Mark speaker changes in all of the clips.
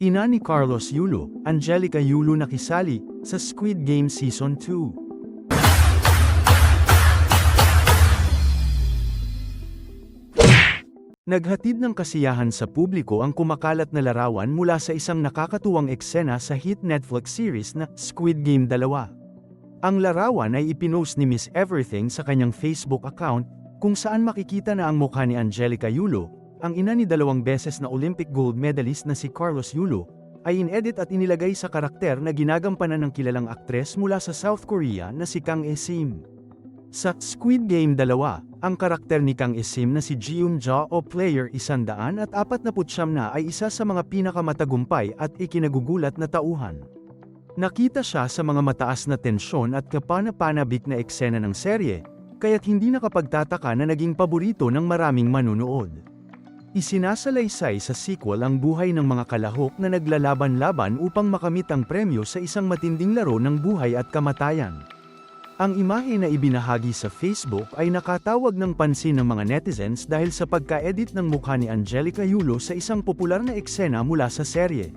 Speaker 1: Ina ni Carlos Yulo, Angelica Yulo nakisali sa Squid Game Season 2. Naghatid ng kasiyahan sa publiko ang kumakalat na larawan mula sa isang nakakatuwang eksena sa hit Netflix series na Squid Game 2. Ang larawan ay ipinost ni Miss Everything sa kanyang Facebook account, kung saan makikita na ang mukha ni Angelica Yulo, ang ina ni 2 beses na Olympic gold medalist na si Carlos Yulo, ay inedit at inilagay sa karakter na ginagampanan ng kilalang aktres mula sa South Korea na si Kang E-sim. Sa Squid Game 2, ang karakter ni Kang E-sim na si Jeon-ja o Player 149 na ay isa sa mga pinakamatagumpay at ikinagugulat na tauhan. Nakita siya sa mga mataas na tensyon at kapana-panabik na eksena ng serye, kaya't hindi nakapagtataka na naging paborito ng maraming manunood. Isinasalaysay sa sequel ang buhay ng mga kalahok na naglalaban-laban upang makamit ang premyo sa isang matinding laro ng buhay at kamatayan. Ang imahe na ibinahagi sa Facebook ay nakatawag ng pansin ng mga netizens dahil sa pagka-edit ng mukha ni Angelica Yulo sa isang popular na eksena mula sa serye.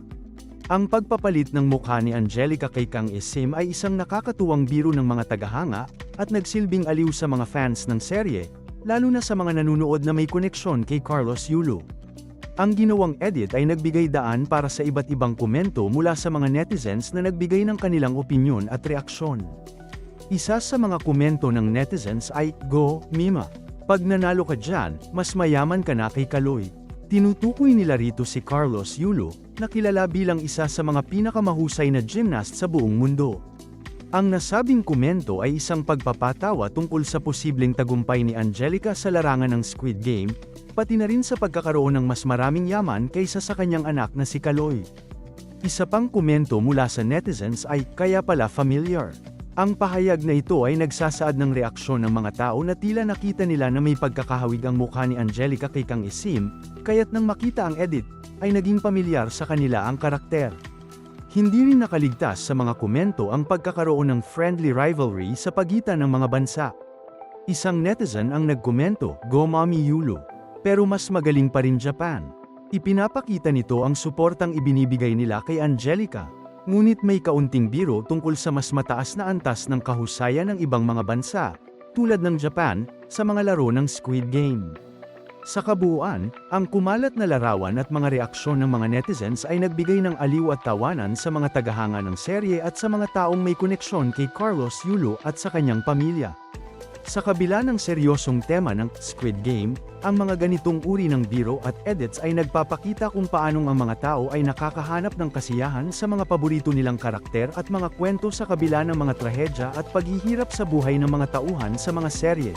Speaker 1: Ang pagpapalit ng mukha ni Angelica kay Kang E-sim ay isang nakakatuwang biro ng mga tagahanga at nagsilbing aliw sa mga fans ng serye, lalo na sa mga nanunood na may koneksyon kay Carlos Yulo. Ang ginawang edit ay nagbigay daan para sa iba't ibang komento mula sa mga netizens na nagbigay ng kanilang opinyon at reaksyon. Isa sa mga komento ng netizens ay, "Go, Mima! Pag nanalo ka dyan, mas mayaman ka na kay Kaloy." Tinutukoy nila rito si Carlos Yulo, na kilala bilang isa sa mga pinakamahusay na gymnast sa buong mundo. Ang nasabing komento ay isang pagpapatawa tungkol sa posibleng tagumpay ni Angelica sa larangan ng Squid Game, pati na rin sa pagkakaroon ng mas maraming yaman kaysa sa kanyang anak na si Kaloy. Isa pang komento mula sa netizens ay, "Kaya pala familiar." Ang pahayag na ito ay nagsasaad ng reaksyon ng mga tao na tila nakita nila na may pagkakahawig ang mukha ni Angelica kay Kang E-sim, kaya't nang makita ang edit, ay naging pamilyar sa kanila ang karakter. Hindi rin nakaligtas sa mga komento ang pagkakaroon ng friendly rivalry sa pagitan ng mga bansa. Isang netizen ang nagkomento, "Go Mommy Yulo! Pero mas magaling pa rin Japan." Ipinapakita nito ang suportang ibinibigay nila kay Angelica. Ngunit may kaunting biro tungkol sa mas mataas na antas ng kahusayan ng ibang mga bansa, tulad ng Japan, sa mga laro ng Squid Game. Sa kabuuan, ang kumalat na larawan at mga reaksyon ng mga netizens ay nagbigay ng aliw at tawanan sa mga tagahanga ng serye at sa mga taong may koneksyon kay Carlos Yulo at sa kanyang pamilya. Sa kabila ng seryosong tema ng Squid Game, ang mga ganitong uri ng biro at edits ay nagpapakita kung paanong ang mga tao ay nakakahanap ng kasiyahan sa mga paborito nilang karakter at mga kwento sa kabila ng mga trahedya at paghihirap sa buhay ng mga tauhan sa mga serye.